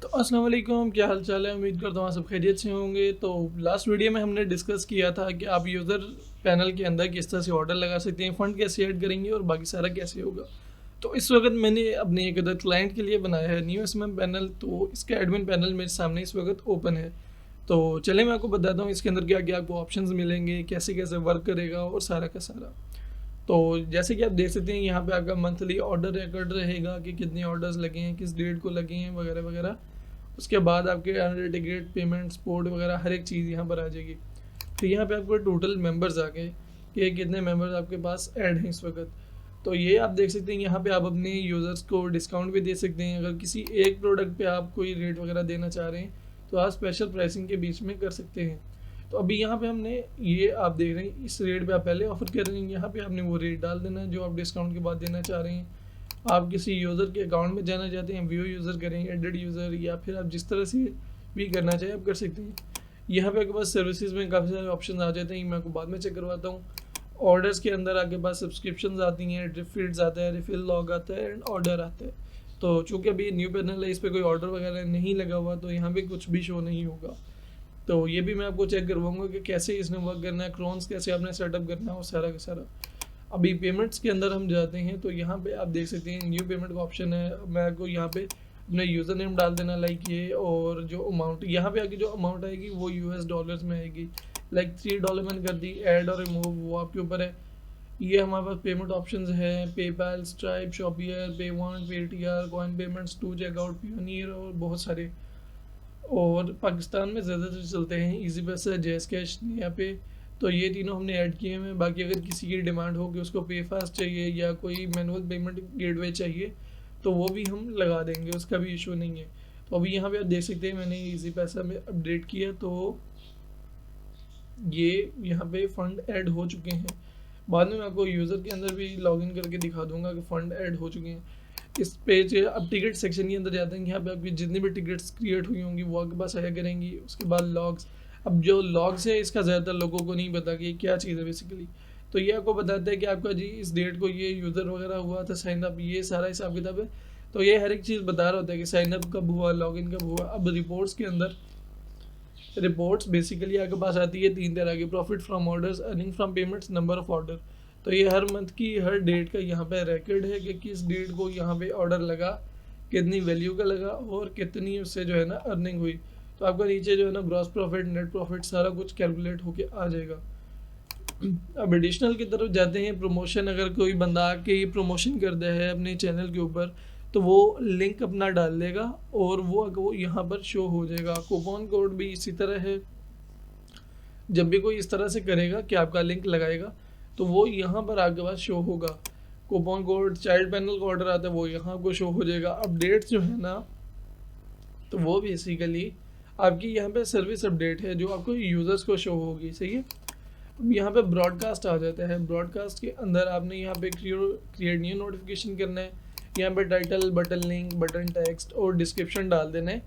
तो अस्सलाम वालेकुम, क्या हाल चाल है। उम्मीद करता हूँ आप सब खैरियत से होंगे। तो लास्ट वीडियो में हमने डिस्कस किया था कि आप यूज़र पैनल के अंदर किस तरह से ऑर्डर लगा सकते हैं, फ़ंड कैसे ऐड करेंगे और बाकी सारा कैसे होगा। तो इस वक्त मैंने अपने एक अदर क्लाइंट के लिए बनाया है न्यू एसएमएम पैनल। तो इसका एडमिन पैनल मेरे सामने इस वक्त ओपन है। तो चले मैं आपको बताता हूँ इसके अंदर क्या क्या आपको ऑप्शंस मिलेंगे, कैसे कैसे वर्क करेगा और सारा का सारा। तो जैसे कि आप देख सकते हैं यहाँ पे आपका मंथली ऑर्डर रिकॉर्ड रहेगा कि कितने ऑर्डर्स लगे हैं, किस डेट को लगे हैं वगैरह वगैरह। उसके बाद आपके अंडर टिकट पेमेंट स्पोर्ट वगैरह हर एक चीज़ यहाँ पर आ जाएगी। फिर यहाँ पे आपको टोटल मेंबर्स आ गए कि कितने मेंबर्स आपके पास ऐड हैं इस वक्त। तो ये आप देख सकते हैं यहाँ पे आप अपने यूज़र्स को डिस्काउंट भी दे सकते हैं। अगर किसी एक प्रोडक्ट पे आप कोई रेट वगैरह देना चाह रहे हैं तो आप स्पेशल प्राइसिंग के बीच में कर सकते हैं। तो अभी यहाँ पे हमने ये आप देख रहे हैं इस रेट पे आप पहले ऑफर कर रहे हैं, यहाँ पे आपने वो रेट डाल देना है जो आप डिस्काउंट के बाद देना चाह रहे हैं। आप किसी यूज़र के अकाउंट में जाना चाहते हैं, व्यू यूज़र करें, एडिड यूज़र, या फिर आप जिस तरह से भी करना चाहें आप कर सकते हैं। यहाँ पे आपके पास सर्विसेज में काफ़ी सारे ऑप्शन आ जाते हैं, मैं आपको बाद में चेक करवाता हूँ। ऑर्डर्स के अंदर आपके पास सब्सक्रिप्शन आती हैं, ड्रिप फीड्स आता है, रिफिल लॉग आता है एंड ऑर्डर आता है। तो चूँकि अभी न्यू पैनल है, इस पर कोई ऑर्डर वगैरह नहीं लगा हुआ तो यहाँ पे कुछ भी शो नहीं होगा। तो ये भी मैं आपको चेक करवाऊंगा कि कैसे इसने वर्क करना है, क्रॉन्स कैसे आपने सेटअप करना है और सारा का सारा। अभी पेमेंट्स के अंदर हम जाते हैं तो यहाँ पे आप देख सकते हैं न्यू पेमेंट का ऑप्शन है। मैं आपको यहाँ पे अपना यूज़र नेम डाल देना लाइक ये, और जो अमाउंट यहाँ पे आगे जो अमाउंट आएगी वो यूएस डॉलर्स में आएगी। लाइक $3 मैंने कर दी, ऐड और रिमूव वो आपके ऊपर है। ये हमारे पास पेमेंट ऑप्शंस हैं, पेपैल, स्ट्राइप, शॉपियर, पे1, PayTR, coin payments, two checkout, Payoneer और बहुत सारे। और पाकिस्तान में ज़्यादातर चलते हैं इजी पैसा, जैज़ कैश, यहाँ पे। तो ये तीनों हमने ऐड किए हैं। बाकी अगर किसी की डिमांड हो कि उसको पे फास्ट चाहिए या कोई मैनुअल पेमेंट गेटवे चाहिए तो वो भी हम लगा देंगे, उसका भी इशू नहीं है। तो अभी यहाँ पे आप देख सकते हैं मैंने इजी पैसा में अपडेट किया तो ये यहाँ पे फ़ंड ऐड हो चुके हैं। बाद में मैं आपको यूज़र के अंदर भी लॉगिन करके दिखा दूंगा कि फ़ंड ऐड हो चुके हैं। इस पेज अब टिकट सेक्शन के अंदर जाते हैं, यहाँ पे आपकी जितनी भी टिकट्स क्रिएट हुई होंगी वो आपके पास आया करेंगी। उसके बाद लॉग्स, अब जो लॉग्स है इसका ज़्यादातर लोगों को नहीं पता कि क्या चीज़ है बेसिकली। तो ये आपको बताता है कि आपका जी इस डेट को ये यूज़र वगैरह हुआ था साइन अप, ये सारा हिसाब किताब है। तो ये हर एक चीज़ बता रहा होता है कि साइन अप कब हुआ, लॉगिन कब हुआ। अब रिपोर्ट्स के अंदर, रिपोर्ट्स बेसिकली आपके पास आती है तीन तरह की, profit from orders, earning from payments, number of order. तो ये हर मंथ की हर डेट का यहाँ पे रिकॉर्ड है कि किस डेट को यहाँ पे ऑर्डर लगा, कितनी वैल्यू का लगा और कितनी उससे जो है ना अर्निंग हुई। तो आपका नीचे जो है ना ग्रॉस प्रॉफिट, नेट प्रॉफिट सारा कुछ कैलकुलेट होके आ जाएगा। अब एडिशनल की तरफ जाते हैं, प्रमोशन। अगर कोई बंदा आके ये प्रमोशन करता है अपने चैनल के ऊपर तो वो लिंक अपना डाल देगा और वो यहाँ पर शो हो जाएगा। कूपन कोड भी इसी तरह है, जब भी कोई इस तरह से करेगा कि आपका लिंक लगाएगा तो वो यहाँ पर आपके पास शो होगा। कूपन कोड, चाइल्ड पैनल का ऑर्डर आता है वो यहाँ आपको शो हो जाएगा। अपडेट्स जो है ना तो वो बेसिकली आपकी यहाँ पे सर्विस अपडेट है जो आपको यूज़र्स को शो होगी, सही है। अब यहाँ पे ब्रॉडकास्ट आ जाता है। ब्रॉडकास्ट के अंदर आपने यहाँ पे क्रिएट न्यू नोटिफिकेशन करना है। यहाँ पे title, button link, button text और डिस्क्रिप्शन डाल देना है।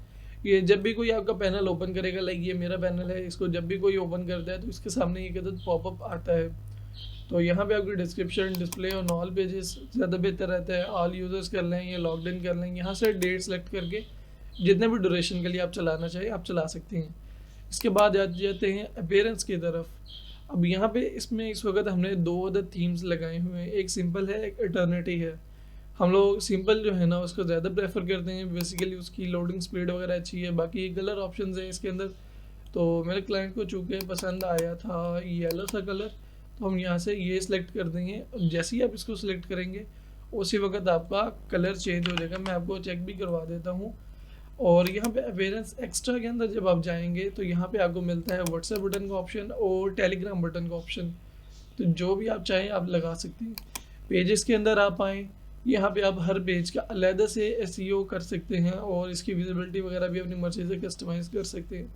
ये जब भी कोई आपका पैनल ओपन करेगा, लाइक ये मेरा पैनल है, इसको जब भी कोई ओपन करता है तो इसके सामने ये कहते पॉपअप आता है। तो यहाँ पे आपकी description, display on all pages ज़्यादा बेहतर रहता है। ऑल यूज़र्स कर लें या लॉग्ड इन कर लें, यहाँ से डेट सेलेक्ट करके जितने भी ड्यूरेशन के लिए आप चलाना चाहें आप चला सकते हैं। इसके बाद आ जाते हैं अपीयरेंस की तरफ। अब यहाँ पे इसमें इस वक्त हमने दो अदर थीम्स लगाए हुए हैं, एक सिंपल है, एक इटर्निटी है। हम लोग सिंपल जो है ना उसको ज़्यादा प्रेफर करते हैं, बेसिकली उसकी लोडिंग स्पीड वगैरह अच्छी है। बाकी कलर ऑप्शंस हैं इसके अंदर, तो मेरे क्लाइंट को चूँकि पसंद आया था येलो सा कलर तो हम यहाँ से ये सिलेक्ट कर देंगे। जैसे ही आप इसको सिलेक्ट करेंगे उसी वक्त आपका कलर चेंज हो जाएगा। मैं आपको चेक भी करवा देता हूँ। और यहाँ पे अपीयरेंस एक्स्ट्रा के अंदर जब आप जाएंगे तो यहाँ पे आपको मिलता है व्हाट्सएप बटन का ऑप्शन और टेलीग्राम बटन का ऑप्शन। तो जो भी आप चाहें आप लगा सकते हैं। पेजेस के अंदर आप आएँ, यहाँ पे आप हर पेज का अलग से एसईओ कर सकते हैं और इसकी विजिबिलिटी वगैरह भी अपनी मर्जी से कस्टमाइज़ कर सकते हैं।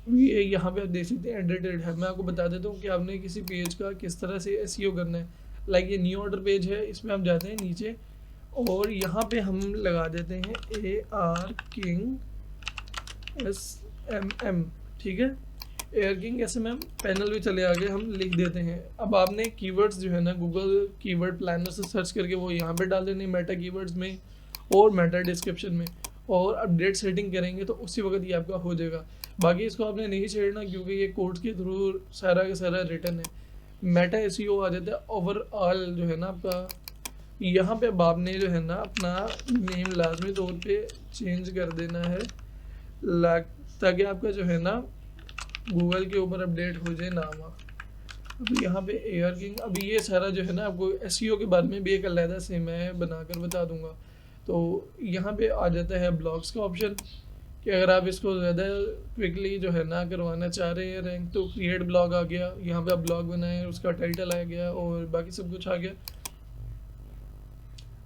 ये यहाँ पे आप देख सकते हैं एडिटेड है। मैं आपको बता देता हूँ कि आपने किसी पेज का किस तरह से एसईओ करना है। लाइक ये न्यू ऑर्डर पेज है, इसमें हम जाते हैं नीचे और यहाँ पे हम लगा देते हैं AR King SMM, ठीक है। एयर किंग SMM पैनल भी चले आगे हम लिख देते हैं। अब आपने कीवर्ड्स जो है ना गूगल कीवर्ड प्लानर से सर्च करके वो यहाँ पे डाल देने मेटा कीवर्ड्स में और मेटा डिस्क्रिप्शन में। और अपडेट सेटिंग करेंगे तो उसी वक्त ये आपका हो जाएगा। बाकी इसको आपने नहीं छेड़ना क्योंकि ये कोड्स के थ्रू सारा का सारा रिटर्न है। मेटा एसईओ आ जाता है ओवरऑल जो है ना आपका। यहाँ पे अब आपने जो है ना अपना नेम लाजमी तौर पे चेंज कर देना है ताकि आपका जो है ना गूगल के ऊपर अपडेट हो जाए नाम। अभी यहाँ पे एयर किंग, अभी ये सारा जो है ना आपको एसईओ के बारे में भी एक अलहदा से मैं बनाकर बता दूंगा। तो यहाँ पे आ जाता है ब्लॉग्स का ऑप्शन कि अगर आप इसको ज़्यादा क्विकली जो है ना करवाना चाह रहे हैं रैंक, तो क्रिएट ब्लॉग आ गया। यहाँ पे आप ब्लॉग बनाए, उसका टाइटल आ गया और बाकी सब कुछ आ गया।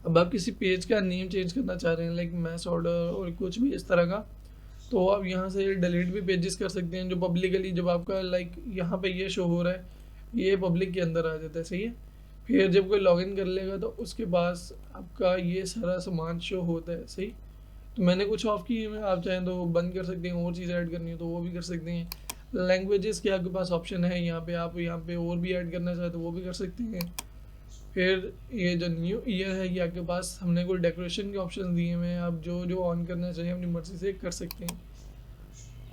अब आप किसी पेज का नेम चेंज करना चाह रहे हैं लाइक मैस ऑर्डर और कुछ भी इस तरह का, तो आप यहाँ से डिलीट भी पेजेस कर सकते हैं जो पब्लिकली जब आपका लाइक यहाँ पे ये शो हो रहा है ये पब्लिक के अंदर आ जाता है। सही है। फिर जब कोई लॉगिन कर लेगा तो उसके पास आपका ये सारा सामान शो होता है। सही। तो मैंने कुछ ऑफ किए हैं, आप चाहें तो बंद कर सकते हैं, और चीज़ ऐड करनी है तो वो भी कर सकते हैं। लैंग्वेजेस के आपके पास ऑप्शन है यहाँ पे, आप यहाँ पे और भी ऐड करना चाहते तो वो भी कर सकते हैं। फिर ये जो न्यू ईयर है ये आपके पास हमने कोई डेकोरेशन के ऑप्शन दिए हुए हैं, आप जो जो ऑन करना चाहिए अपनी मर्जी से कर सकते हैं।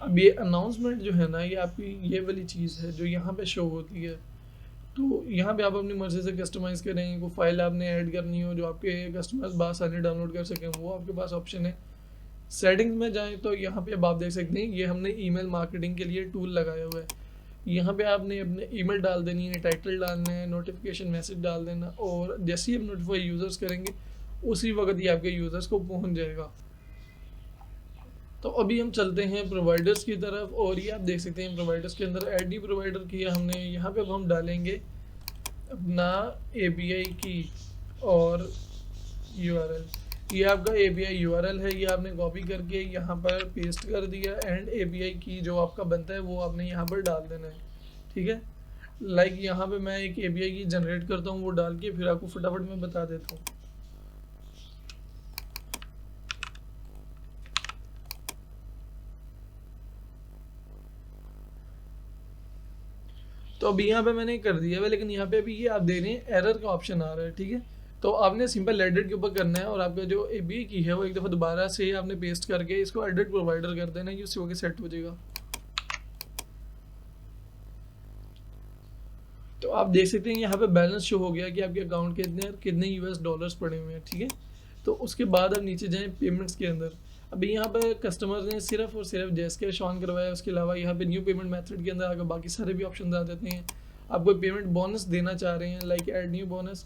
अब ये अनाउंसमेंट जो है ना ये आपकी ये वाली चीज़ है जो यहाँ पे शो होती है। तो यहाँ पे आप अपनी मर्ज़ी से कस्टमाइज़ करें, कोई फाइल आपने ऐड करनी हो जो आपके कस्टमर्स बासानी डाउनलोड कर सकें, वो आपके पास ऑप्शन है। सेटिंग्स में जाएं तो यहाँ पे अब आप देख सकते हैं ये हमने ईमेल मार्केटिंग के लिए टूल लगाया हुआ है। यहाँ पे आपने अपने ईमेल डाल देनी है, टाइटल डालना है, नोटिफिकेशन मैसेज डाल देना, और जैसे ही आप नोटिफाई यूज़र्स करेंगे उसी वक्त ये आपके यूज़र्स को पहुँच जाएगा। तो अभी हम चलते हैं प्रोवाइडर्स की तरफ, और ये आप देख सकते हैं प्रोवाइडर्स के अंदर एडी प्रोवाइडर किया हमने। यहाँ पे अब हम डालेंगे अपना API की और URL। ये आपका API URL है, ये आपने कॉपी करके यहाँ पर पेस्ट कर दिया, एंड API की जो आपका बनता है वो आपने यहाँ पर डाल देना है। ठीक है। लाइक यहाँ पे मैं एक API की जनरेट करता हूँ, वो डाल के फिर आपको फटाफट मैं बता देता हूँ। तो अभी यहाँ पे मैंने कर दिया है, लेकिन यहाँ पे अभी ये आप दे रहे हैं एरर का ऑप्शन आ रहा है। ठीक है। तो आपने सिंपल एडिट के ऊपर करना है, और आपका जो API की है वो एक दफ़ा दोबारा से आपने पेस्ट करके इसको एडिट प्रोवाइडर कर देना, ये उसी वक्त सेट हो जाएगा। तो आप देख सकते हैं यहाँ पे बैलेंस शो हो गया कि आपके अकाउंट के कितने US डॉलर्स पड़े हुए हैं। ठीक है। तो उसके बाद आप नीचे जाएँ पेमेंट्स के अंदर। अभी यहाँ पर कस्टमर ने सिर्फ और सिर्फ जैस कैश ऑन करवाया, उसके अलावा यहाँ पे न्यू पेमेंट मेथड के अंदर आकर बाकी सारे भी ऑप्शन आ जाते हैं। आप कोई पेमेंट बोनस देना चाह रहे हैं लाइक ऐड न्यू बोनस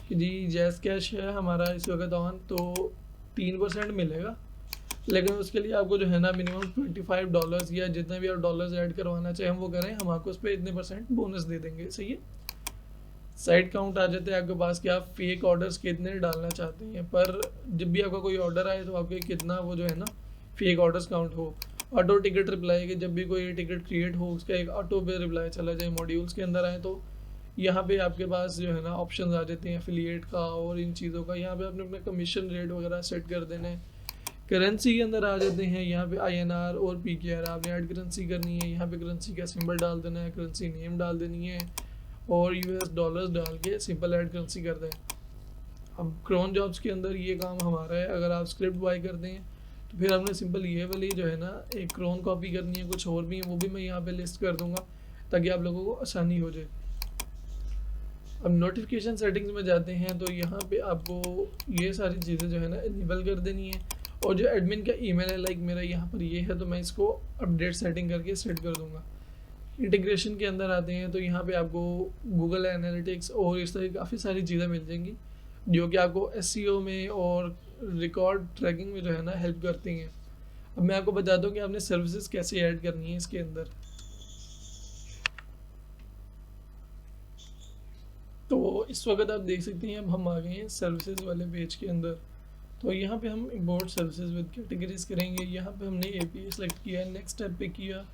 कि जी जैस कैश है हमारा इस वक्त ऑन, तो 3% मिलेगा, लेकिन उसके लिए आपको जो है ना मिनिमम $25 या जितने भी आप डॉलर्स ऐड करवाना चाहें वो करें, हम आपको उस पर इतने % बोनस दे देंगे। सही है। साइड काउंट आ जाते हैं आपके पास कि आप फेक ऑर्डर्स कितने डालना चाहते हैं, पर जब भी आपका कोई ऑर्डर आए तो आपके कितना वो जो है ना फेक ऑर्डर्स काउंट हो। ऑटो टिकट रिप्लाई के जब भी कोई टिकट क्रिएट हो उसका एक ऑटो पे रिप्लाई चला जाए, मॉड्यूल्स के अंदर आए तो यहाँ पे आपके पास जो है ना ऑप्शन आ जाते हैं एफिलिएट का और इन चीज़ों का। यहाँ पे आपने अपने कमीशन रेट वगैरह सेट कर देना है। करेंसी के अंदर आ जाते हैं यहाँ पे INR और PKR आपने ऐड करेंसी करनी है। यहाँ पे करेंसी का सिंबल डाल देना है, करेंसी नेम डाल देनी है, और US डॉलर्स डाल के सिंपल ऐड करेंसी कर दें। अब क्रोन जॉब्स के अंदर ये काम हमारा है। अगर आप स्क्रिप्ट बाय करते हैं तो फिर आपने सिंपल ये वाली जो है ना एक क्रोन कॉपी करनी है, कुछ और भी है वो भी मैं यहाँ पे लिस्ट कर दूंगा ताकि आप लोगों को आसानी हो जाए। अब नोटिफिकेशन सेटिंग्स में जाते हैं तो यहाँ पे आपको ये सारी चीज़ें जो है ना इनेबल कर देनी है, और जो एडमिन का ईमेल है लाइक मेरा यहाँ पर ये है तो मैं इसको अपडेट सेटिंग करके सेट कर दूँगा। इंटीग्रेशन के अंदर आते हैं तो यहाँ पे आपको गूगल एनालिटिक्स और इस तरह काफ़ी सारी चीज़ें मिल जाएंगी जो कि आपको SEO में और रिकॉर्ड ट्रैकिंग में जो है ना हेल्प करती हैं। अब मैं आपको बताता हूँ कि आपने सर्विसेज कैसे ऐड करनी है इसके अंदर। तो इस वक्त आप देख सकते हैं अब हम आ गए हैं सर्विसेज वाले पेज के अंदर। तो यहाँ पे हम इंपोर्ट सर्विसेज विद कैटेगरीज करेंगे। यहाँ पे हमने API सेलेक्ट किया, नेक्स्ट स्टेप पे किया।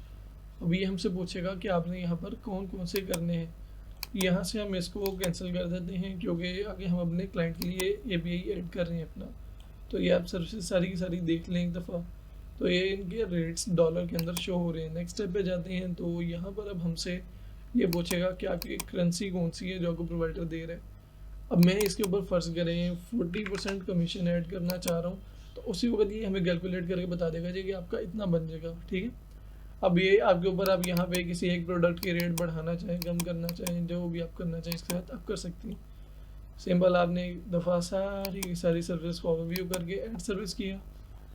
अभी हमसे पूछेगा कि आपने यहाँ पर कौन कौन से करने हैं। यहाँ से हम इसको कैंसिल कर देते हैं क्योंकि आगे हम अपने क्लाइंट के लिए API ऐड कर रहे हैं अपना। तो ये आप सर्विसेज सारी की सारी देख लें एक दफ़ा। तो ये इनके रेट्स डॉलर के अंदर शो हो रहे हैं। नेक्स्ट स्टेप पे जाते हैं तो यहाँ पर अब हमसे ये पूछेगा कि आपकी करेंसी कौन सी है जो आपको प्रोवाइडर दे रहा है। अब मैं इसके ऊपर फ़र्ज़ करें 40% कमीशन ऐड करना चाह रहा हूँ तो उसी वक्त ये हमें कैलकुलेट करके बता देगा जी कि आपका इतना बन जाएगा, ठीक है। अब ये आपके ऊपर, आप यहाँ पे किसी एक प्रोडक्ट की रेट बढ़ाना चाहें, कम करना चाहें, जो भी आप करना चाहें इसके साथ आप कर सकती हैं। सिंपल आपने एक दफ़ा सारी की सारी सर्विस को ओवरव्यू करके ऐड सर्विस किया,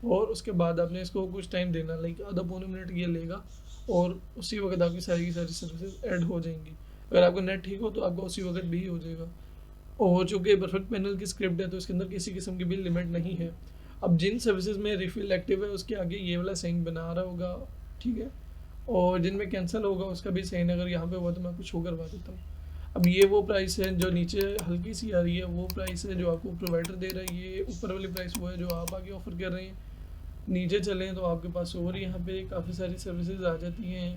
और उसके बाद आपने इसको कुछ टाइम देना, लाइक आधा पौने मिनट ये लेगा, और उसी वक्त आपकी सारी की सारी सर्विसेज ऐड हो जाएंगी। अगर आपका नेट ठीक हो तो आपका उसी वक्त भी हो जाएगा। और चूँकि परफेक्ट पैनल की स्क्रिप्ट है तो इसके अंदर किसी किस्म की भी लिमिट नहीं है। अब जिन सर्विसेज में रिफिल एक्टिव है उसके आगे ये वाला साइन बना रहा होगा, ठीक है, और जिनमें कैंसिल होगा उसका भी साइन अगर यहाँ पे हुआ तो मैं आपको शो करवा देता हूँ। अब ये वो प्राइस है जो नीचे हल्की सी आ रही है, वो प्राइस है जो आपको प्रोवाइडर दे रहा है, ये ऊपर वाली प्राइस वो है जो आप आगे ऑफर कर रहे हैं। नीचे चलें तो आपके पास और यहाँ पे काफ़ी सारी सर्विसेज आ जाती हैं।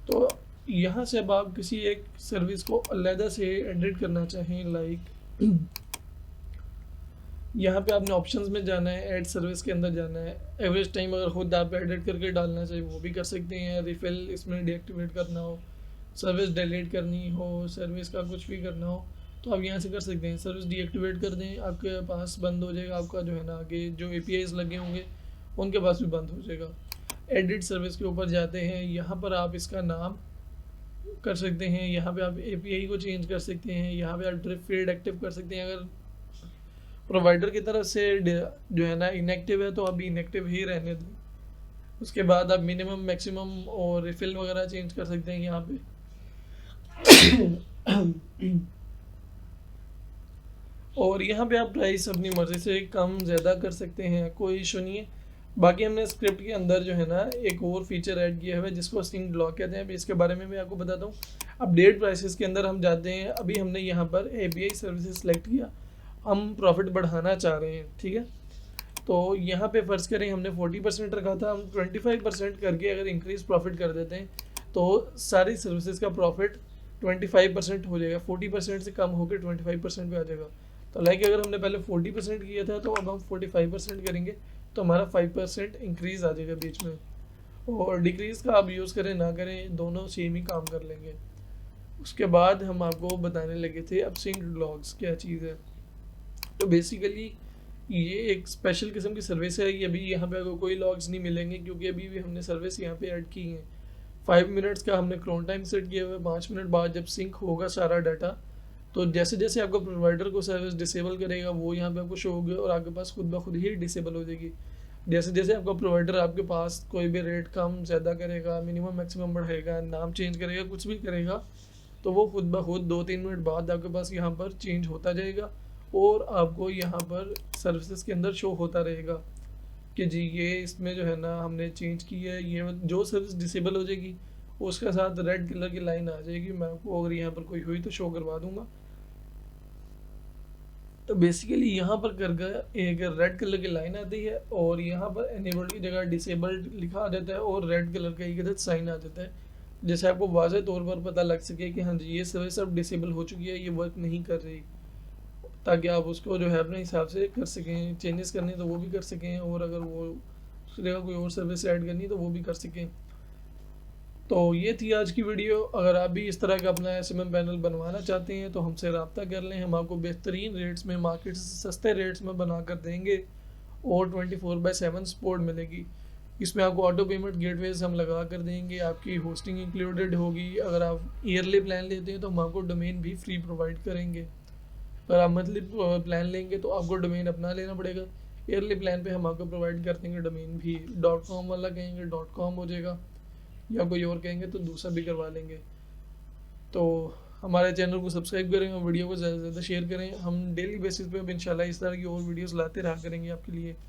तो यहाँ से अब आप किसी एक सर्विस को अलहदा से एडिट करना चाहें, लाइक यहाँ पे आपने ऑप्शंस में जाना है, ऐड सर्विस के अंदर जाना है, एवरेज टाइम अगर खुद आप एडिट करके डालना चाहिए वो भी कर सकते हैं, रिफिल इसमें डीएक्टिवेट करना हो, सर्विस डिलीट करनी हो, सर्विस का कुछ भी करना हो तो आप यहाँ से कर सकते हैं। सर्विस डीएक्टिवेट कर दें, आपके पास बंद हो जाएगा, आपका जो है ना आगे जो APIs लगे होंगे उनके पास भी बंद हो जाएगा। एडिट सर्विस के ऊपर जाते हैं, यहाँ पर आप इसका नाम कर सकते हैं, यहाँ पे आप API को चेंज कर सकते हैं, यहाँ पे आप ड्रिप फीड एक्टिव कर सकते हैं। अगर प्रोवाइडर की तरफ से जो है ना इनएक्टिव है तो अभी इनएक्टिव ही रहने दें। उसके बाद आप मिनिमम मैक्सिमम और रिफिल वगैरह चेंज कर सकते हैं यहाँ पे। और यहाँ पे आप प्राइस अपनी मर्ज़ी से कम ज़्यादा कर सकते हैं, कोई इशू नहीं है। बाकी हमने स्क्रिप्ट के अंदर जो है ना एक और फीचर ऐड किया हुआ है जिसको सिंक ब्लॉक कहते हैं। अभी इसके बारे में मैं आपको बताता हूँ। अपडेट प्राइसेस के अंदर हम जाते हैं, अभी हमने यहाँ पर API सर्विसेज सेलेक्ट किया, हम प्रॉफिट बढ़ाना चाह रहे हैं, ठीक है। तो यहाँ पे फ़र्ज़ करें हमने 40% रखा था, हम 25% करके अगर इंक्रीज़ प्रॉफिट कर देते हैं तो सारी सर्विसेज का प्रॉफिट 25% हो जाएगा, 40% से कम होकर 25% पे आ जाएगा। तो लाइक अगर हमने पहले 40% किया था तो अब हम 45% करेंगे तो हमारा 5% इंक्रीज़ आ जाएगा बीच में। और डिक्रीज़ का आप यूज़ करें ना करें दोनों सेम ही काम कर लेंगे। उसके बाद हम आपको बताने लगे थे अब सिंक लॉग्स क्या चीज़ है। तो बेसिकली ये एक स्पेशल किस्म की सर्विस है, ये अभी यहाँ पे आपको कोई लॉग्स नहीं मिलेंगे क्योंकि अभी भी हमने सर्विस यहाँ पे ऐड की है। 5 मिनट्स का हमने क्रोन टाइम सेट किया हुआ है, 5 मिनट बाद जब सिंक होगा सारा डाटा तो जैसे जैसे आपका प्रोवाइडर को सर्विस डिसेबल करेगा वो यहाँ पे आपको शो होगा और आपके पास खुद ब खुद ही डिसेबल हो जाएगी। जैसे जैसे आपका प्रोवाइडर आपके पास कोई भी रेट कम ज़्यादा करेगा, मिनिमम मैक्सिमम बढ़ाएगा, नाम चेंज करेगा, कुछ भी करेगा तो वो खुद ब खुद 2-3 मिनट बाद आपके पास यहाँ पर चेंज होता जाएगा और आपको यहाँ पर सर्विसेज के अंदर शो होता रहेगा कि जी ये इसमें जो है ना हमने चेंज की है। ये जो सर्विस डिसेबल हो जाएगी उसके साथ रेड कलर की लाइन आ जाएगी, मैं आपको अगर यहाँ पर कोई हुई तो शो करवा दूंगा। तो बेसिकली यहाँ पर कर एक रेड कलर की लाइन आती है और यहाँ पर एनेबल्ड की जगह डिसेबल्ड लिखा आ जाता है और रेड कलर का एक साइन आ जाता है, जैसे आपको वाज़ेह तौर पर पता लग सके कि हाँ जी ये सर्विस अब डिसेबल हो चुकी है, ये वर्क नहीं कर रही, ताकि आप उसको जो है अपने हिसाब से कर सकें, चेंजेस करने तो वो भी कर सकें और अगर वो उसकी जगह कोई और सर्विस ऐड करनी तो वो भी कर सकें। तो ये थी आज की वीडियो। अगर आप भी इस तरह का अपना SMM पैनल बनवाना चाहते हैं तो हमसे रब्ता कर लें, हम आपको बेहतरीन रेट्स में, मार्केट से सस्ते रेट्स में बना कर देंगे और 24/7 सपोर्ट मिलेगी। इसमें आपको ऑटो पेमेंट गेटवेज हम लगा कर देंगे, आपकी होस्टिंग इंक्लूडेड होगी। अगर आप ईयरली प्लान लेते हैं तो हम आपको डोमेन भी फ्री प्रोवाइड करेंगे। अगर आप मंथली प्लान लेंगे तो आपको डोमेन अपना लेना पड़ेगा। ईयरली प्लान पे हम आपको प्रोवाइड कर देंगे डोमेन भी। .com वाला कहेंगे .com हो जाएगा, या कोई और कहेंगे तो दूसरा भी करवा लेंगे। तो हमारे चैनल को सब्सक्राइब करें और वीडियो को ज़्यादा से ज़्यादा शेयर करें। हम डेली बेसिस पे अब इंशाल्लाह इस तरह की और वीडियोस लाते रहा करेंगे आपके लिए।